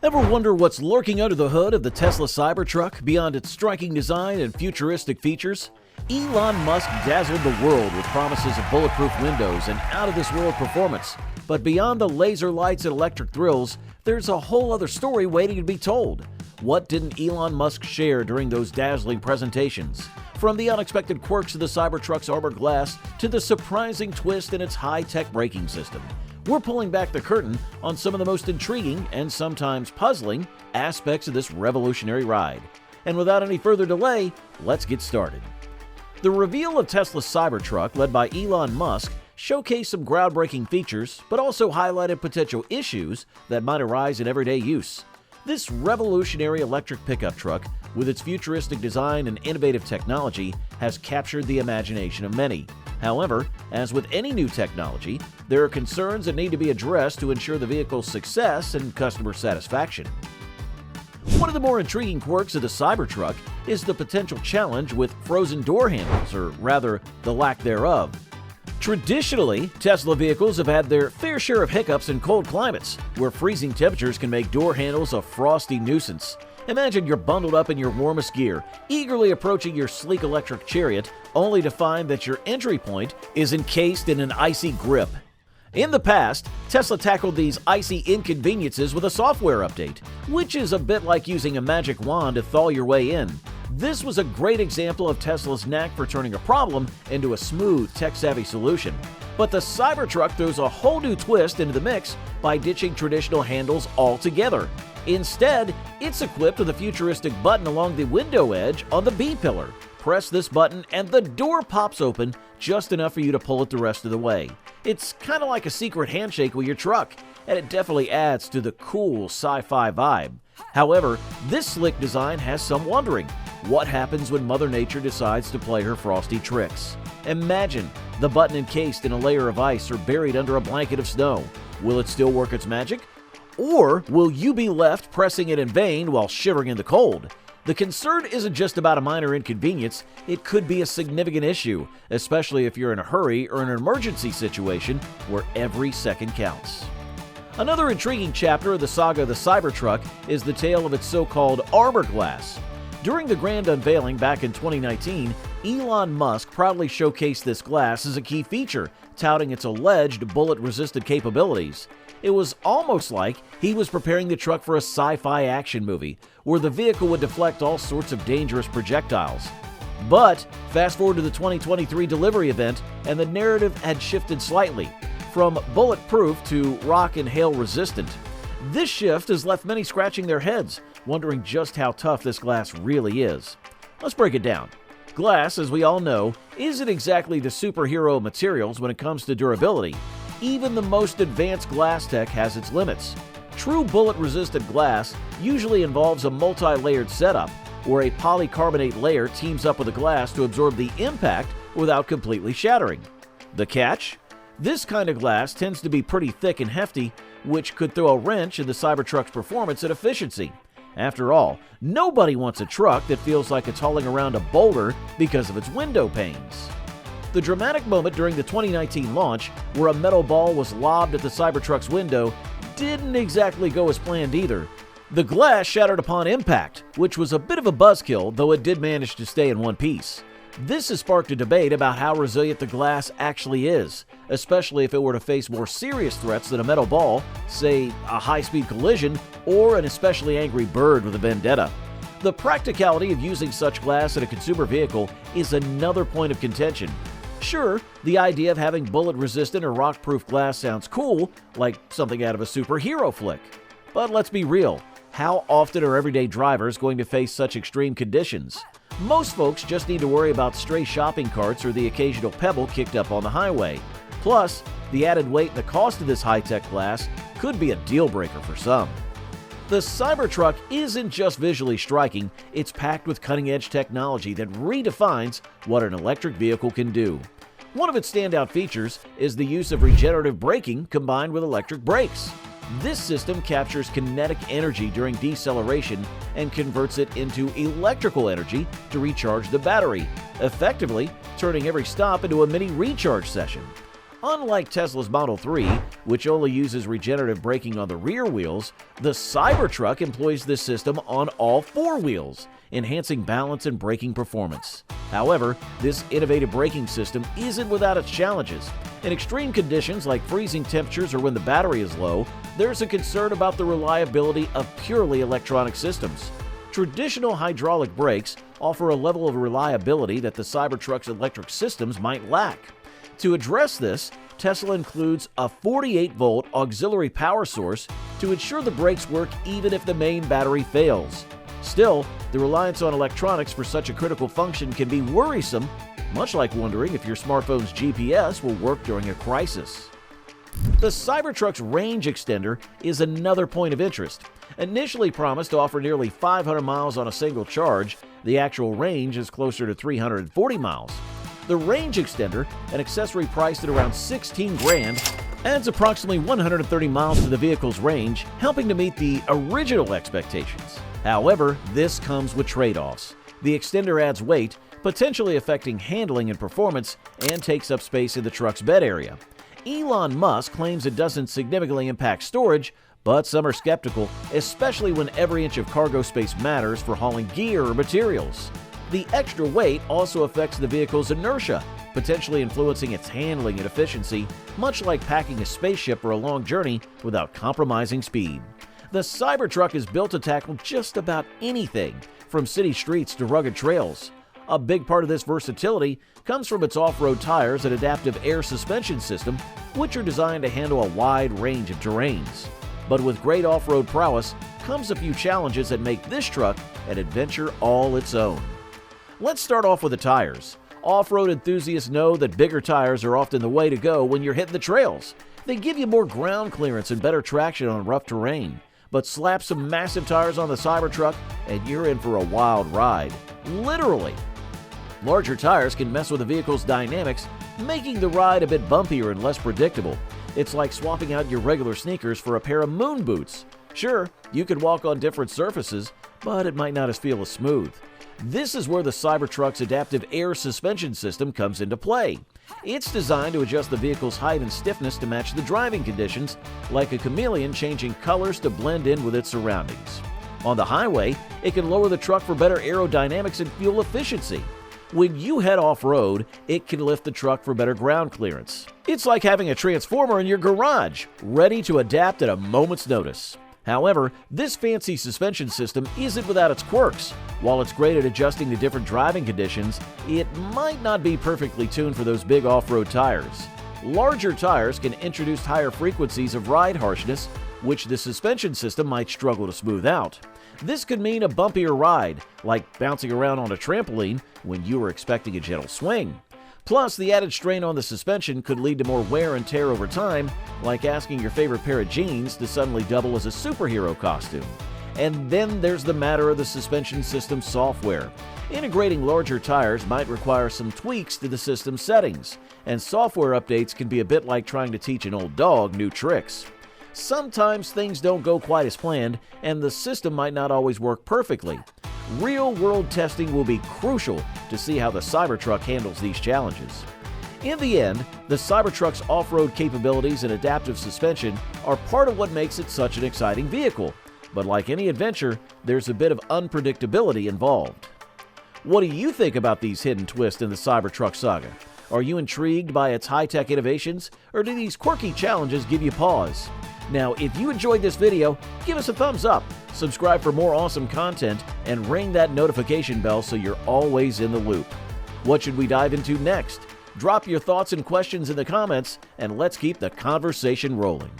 Ever wonder what's lurking under the hood of the Tesla Cybertruck beyond its striking design and futuristic features? Elon Musk dazzled the world with promises of bulletproof windows and out-of-this-world performance. But beyond the laser lights and electric thrills, there's a whole other story waiting to be told. What didn't Elon Musk share during those dazzling presentations? From the unexpected quirks of the Cybertruck's armored glass to the surprising twist in its high-tech braking system, we're pulling back the curtain on some of the most intriguing and sometimes puzzling aspects of this revolutionary ride. And without any further delay, let's get started. The reveal of Tesla's Cybertruck, led by Elon Musk, showcased some groundbreaking features, but also highlighted potential issues that might arise in everyday use. This revolutionary electric pickup truck, with its futuristic design and innovative technology, has captured the imagination of many. However, as with any new technology, there are concerns that need to be addressed to ensure the vehicle's success and customer satisfaction. One of the more intriguing quirks of the Cybertruck is the potential challenge with frozen door handles, or rather, the lack thereof. Traditionally, Tesla vehicles have had their fair share of hiccups in cold climates, where freezing temperatures can make door handles a frosty nuisance. Imagine you're bundled up in your warmest gear, eagerly approaching your sleek electric chariot, only to find that your entry point is encased in an icy grip. In the past, Tesla tackled these icy inconveniences with a software update, which is a bit like using a magic wand to thaw your way in. This was a great example of Tesla's knack for turning a problem into a smooth, tech-savvy solution. But the Cybertruck throws a whole new twist into the mix by ditching traditional handles altogether. Instead, it's equipped with a futuristic button along the window edge on the B-pillar. Press this button and the door pops open just enough for you to pull it the rest of the way. It's kind of like a secret handshake with your truck, and it definitely adds to the cool sci-fi vibe. However, this slick design has some wondering. What happens when Mother Nature decides to play her frosty tricks? Imagine the button encased in a layer of ice or buried under a blanket of snow. Will it still work its magic? Or will you be left pressing it in vain while shivering in the cold? The concern isn't just about a minor inconvenience, it could be a significant issue, especially if you're in a hurry or in an emergency situation where every second counts. Another intriguing chapter of the saga of the Cybertruck is the tale of its so-called armor glass. During the grand unveiling back in 2019, Elon Musk proudly showcased this glass as a key feature, touting its alleged bullet-resistant capabilities. It was almost like he was preparing the truck for a sci-fi action movie, where the vehicle would deflect all sorts of dangerous projectiles. But fast forward to the 2023 delivery event, and the narrative had shifted slightly, from bulletproof to rock and hail resistant. This shift has left many scratching their heads, wondering just how tough this glass really is. Let's break it down. Glass, as we all know, isn't exactly the superhero materials when it comes to durability. Even the most advanced glass tech has its limits. True bullet-resistant glass usually involves a multi-layered setup, where a polycarbonate layer teams up with the glass to absorb the impact without completely shattering. The catch? This kind of glass tends to be pretty thick and hefty, which could throw a wrench in the Cybertruck's performance and efficiency. After all, nobody wants a truck that feels like it's hauling around a boulder because of its window panes. The dramatic moment during the 2019 launch, where a metal ball was lobbed at the Cybertruck's window, didn't exactly go as planned either. The glass shattered upon impact, which was a bit of a buzzkill, though it did manage to stay in one piece. This has sparked a debate about how resilient the glass actually is, especially if it were to face more serious threats than a metal ball, say a high-speed collision or an especially angry bird with a vendetta. The practicality of using such glass in a consumer vehicle is another point of contention. Sure, the idea of having bullet-resistant or rock-proof glass sounds cool, like something out of a superhero flick. But let's be real, how often are everyday drivers going to face such extreme conditions? Most folks just need to worry about stray shopping carts or the occasional pebble kicked up on the highway. Plus, the added weight and the cost of this high-tech glass could be a deal-breaker for some. The Cybertruck isn't just visually striking, it's packed with cutting-edge technology that redefines what an electric vehicle can do. One of its standout features is the use of regenerative braking combined with electric brakes. This system captures kinetic energy during deceleration and converts it into electrical energy to recharge the battery, effectively turning every stop into a mini recharge session. Unlike Tesla's Model 3, which only uses regenerative braking on the rear wheels, the Cybertruck employs this system on all four wheels, enhancing balance and braking performance. However, this innovative braking system isn't without its challenges. In extreme conditions like freezing temperatures or when the battery is low, there's a concern about the reliability of purely electronic systems. Traditional hydraulic brakes offer a level of reliability that the Cybertruck's electric systems might lack. To address this, Tesla includes a 48-volt auxiliary power source to ensure the brakes work even if the main battery fails. Still, the reliance on electronics for such a critical function can be worrisome, much like wondering if your smartphone's GPS will work during a crisis. The Cybertruck's range extender is another point of interest. Initially promised to offer nearly 500 miles on a single charge, the actual range is closer to 340 miles. The range extender, an accessory priced at around $16,000, adds approximately 130 miles to the vehicle's range, helping to meet the original expectations. However, this comes with trade-offs. The extender adds weight, potentially affecting handling and performance, and takes up space in the truck's bed area. Elon Musk claims it doesn't significantly impact storage, but some are skeptical, especially when every inch of cargo space matters for hauling gear or materials. The extra weight also affects the vehicle's inertia, potentially influencing its handling and efficiency, much like packing a spaceship for a long journey without compromising speed. The Cybertruck is built to tackle just about anything, from city streets to rugged trails. A big part of this versatility comes from its off-road tires and adaptive air suspension system, which are designed to handle a wide range of terrains. But with great off-road prowess comes a few challenges that make this truck an adventure all its own. Let's start off with the tires. Off-road enthusiasts know that bigger tires are often the way to go when you're hitting the trails. They give you more ground clearance and better traction on rough terrain. But slap some massive tires on the Cybertruck and you're in for a wild ride. Literally. Larger tires can mess with the vehicle's dynamics, making the ride a bit bumpier and less predictable. It's like swapping out your regular sneakers for a pair of moon boots. Sure, you could walk on different surfaces, but it might not feel as smooth. This is where the Cybertruck's adaptive air suspension system comes into play. It's designed to adjust the vehicle's height and stiffness to match the driving conditions, like a chameleon changing colors to blend in with its surroundings. On the highway, it can lower the truck for better aerodynamics and fuel efficiency. When you head off-road, it can lift the truck for better ground clearance. It's like having a transformer in your garage, ready to adapt at a moment's notice. However, this fancy suspension system isn't without its quirks. While it's great at adjusting to different driving conditions, it might not be perfectly tuned for those big off-road tires. Larger tires can introduce higher frequencies of ride harshness, which the suspension system might struggle to smooth out. This could mean a bumpier ride, like bouncing around on a trampoline when you were expecting a gentle swing. Plus, the added strain on the suspension could lead to more wear and tear over time, like asking your favorite pair of jeans to suddenly double as a superhero costume. And then there's the matter of the suspension system software. Integrating larger tires might require some tweaks to the system settings, and software updates can be a bit like trying to teach an old dog new tricks. Sometimes things don't go quite as planned, and the system might not always work perfectly. Real-world testing will be crucial to see how the Cybertruck handles these challenges. In the end, the Cybertruck's off-road capabilities and adaptive suspension are part of what makes it such an exciting vehicle. But like any adventure, there's a bit of unpredictability involved. What do you think about these hidden twists in the Cybertruck saga? Are you intrigued by its high-tech innovations, or do these quirky challenges give you pause? Now, if you enjoyed this video, give us a thumbs up, subscribe for more awesome content, and ring that notification bell so you're always in the loop. What should we dive into next? Drop your thoughts and questions in the comments, and let's keep the conversation rolling.